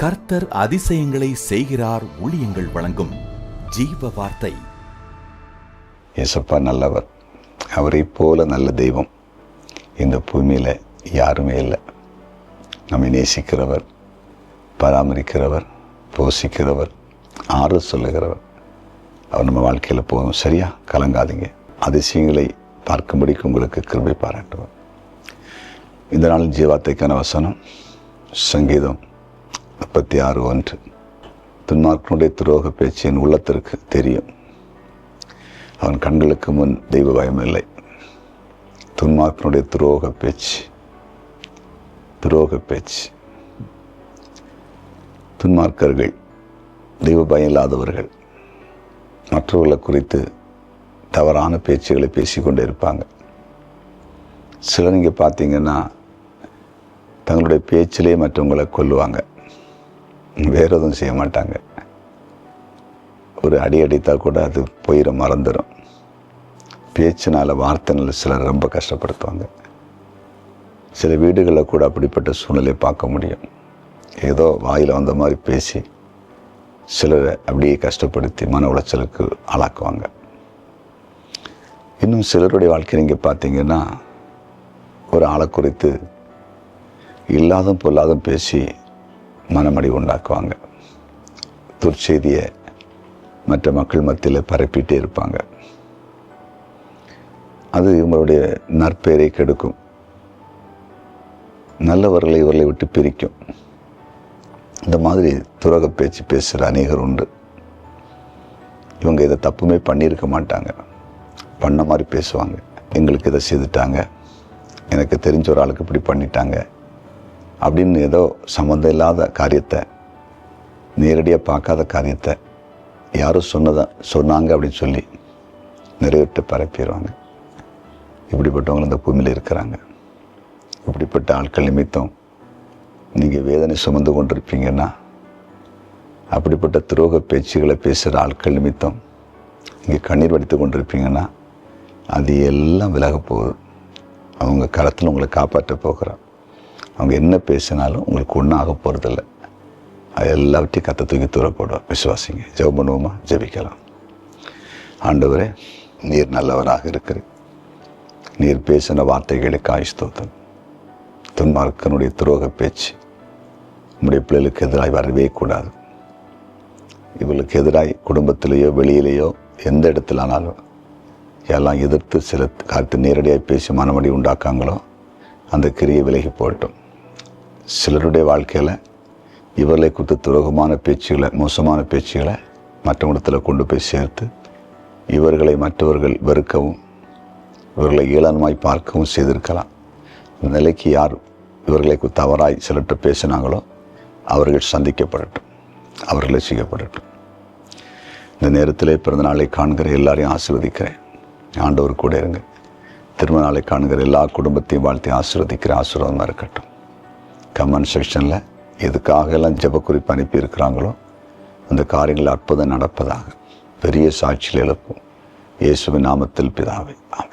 கர்த்தர் அதிசயங்களை செய்கிறார். ஊழியங்கள் வழங்கும் ஜீவ வார்த்தை. ஏசப்பா நல்லவர். அவரை போல நல்ல தெய்வம் இந்த பூமியில் யாருமே இல்லை. நம்மை நேசிக்கிறவர், பராமரிக்கிறவர், போஷிக்கிறவர், ஆறுதல் சொல்லுகிறவர். அவர் நம்ம வாழ்க்கையில் போதும். சரியா கலங்காதீங்க. அதிசயங்களை பார்க்கும்படிக்கு உங்களுக்கு கிருபை பாராட்டுவார். இந்த நாள் ஜீவார்த்தைக்கான வசனம் சங்கீதம் 36:1. துன்மார்க்கனுடைய துரோக பேச்சு என் உள்ளத்திற்கு தெரியும், அவன் கண்களுக்கு முன் தெய்வ பயம் இல்லை. துன்மார்க்கனுடைய துரோக பேச்சு. துன்மார்க்கர்கள் தெய்வ பயம் இல்லாதவர்கள், மற்றவர்களை குறித்து தவறான பேச்சுகளை பேசிக்கொண்டே இருப்பாங்க. சிலர் நீங்கள் பார்த்தீங்கன்னா தங்களுடைய பேச்சிலே மற்றவங்களை கொல்லுவாங்க, வேற எதுவும் செய்ய மாட்டாங்க. ஒரு அடி அடித்தால் கூட அது போயிட மறந்துடும். பேச்சினால் வார்த்தைனால சிலர் ரொம்ப கஷ்டப்படுத்துவாங்க. சில வீடுகளில் கூட அப்படிப்பட்ட சூழ்நிலையை பார்க்க முடியும். ஏதோ வாயில் வந்த மாதிரி பேசி சிலரை அப்படியே கஷ்டப்படுத்தி மன உளைச்சலுக்கு ஆளாக்குவாங்க. இன்னும் சிலருடைய வாழ்க்கை நீங்கள் பார்த்தீங்கன்னா ஒரு ஆளை குறித்து இல்லாதும் பொல்லாதும் பேசி மனமடி உண்டாக்குவாங்க. துர்ச்செய்தியை மற்ற மக்கள் மத்தியில் பரப்பிட்டே இருப்பாங்க. அது இவங்களுடைய நற்பெயரை கெடுக்கும். நல்லவர்களை இவர்களை விட்டு பிரிக்கும். இந்த மாதிரி துரோக பேச்சு பேசுகிற அநேகர் உண்டு. இவங்க இதை தப்புமே பண்ணியிருக்க மாட்டாங்க, பண்ண மாதிரி பேசுவாங்க. எங்களுக்கு இதை செய்துட்டாங்க, எனக்கு தெரிஞ்ச ஒரு ஆளுக்கு இப்படி பண்ணிட்டாங்க அப்படின்னு ஏதோ சம்மந்தம் இல்லாத காரியத்தை, நேரடியாக பார்க்காத காரியத்தை யாரும் சொன்னாங்க அப்படின்னு சொல்லி நிறைவேற்ற பரப்பிடுவாங்க. இப்படிப்பட்டவங்க இந்த பூமியில் இருக்கிறாங்க. இப்படிப்பட்ட ஆட்கள் நிமித்தம் நீங்கள் வேதனை சுமந்து கொண்டிருப்பீங்கன்னா, அப்படிப்பட்ட துரோக பேச்சுகளை பேசுகிற ஆட்கள் நிமித்தம் நீங்கள் கண்ணீர் வடித்து கொண்டிருப்பீங்கன்னா, அது எல்லாம் விலக போகுது. அவங்க கரத்தில் உங்களை காப்பாற்ற போகிறான். அவங்க என்ன பேசினாலும் உங்களுக்கு ஒன்றும் ஆக போகிறதில்ல. அது எல்லாவற்றையும் கத்த தூக்கி தூரப்போடுவார். விசுவாசிங்க. ஜெபம் பண்ணுவோமா? ஜெபிக்கலாம். ஆண்டவரே, நீர் நல்லவராக இருக்கிறீர். நீர் பேசின வார்த்தைகளுக்கு ஸ்தோத்திரம். துன்மார்க்கனுடைய துரோக பேச்சு நம்முடைய பிள்ளைகளுக்கு எதிராக வரவே கூடாது. இவர்களுக்கு எதிராக குடும்பத்திலேயோ வெளியிலேயோ எந்த இடத்துலனாலும் எல்லாம் எதிர்த்து சில காலத்து நேரடியாக பேசி மனமடி உண்டாக்காங்களோ அந்த கிரியை விலகி போகட்டும். சிலருடைய வாழ்க்கையில் இவர்களை குறித்து துரோகமான பேச்சுகளை, மோசமான பேச்சுகளை மற்றவங்களிடத்தில் கொண்டு போய் சேர்த்து இவர்களை மற்றவர்கள் வெறுக்கவும் இவர்களை ஏளனமாய் பார்க்கவும் செய்திருக்கலாம். இந்த நிலைக்கு யார் இவர்களை தவறாய் சிலர்கிட்ட பேசினாங்களோ அவர்கள் சந்திக்கப்படட்டும், அவர்களை செய்யப்படட்டும். இந்த நேரத்திலே பிறந்த நாளை காண்கிற எல்லாரையும் ஆசீர்வதிக்கிறேன். ஆண்டவர் கூட இருங்க. திருமண நாளை காண்கிற எல்லா குடும்பத்தையும் வாழ்த்தி ஆசீர்வதிக்கிறேன். ஆசீர்வாதமாக இருக்கட்டும். கமெண்ட் செக்ஷனில் எதுக்காக எல்லாம் ஜெப குறிப்பு அனுப்பி இருக்கிறாங்களோ அந்த காரியங்கள் அற்புதம் நடப்பதாக பெரிய சாட்சியில் எழுப்பும். இயேசுவின் நாமத்தில் பிதாவே. ஆமென்.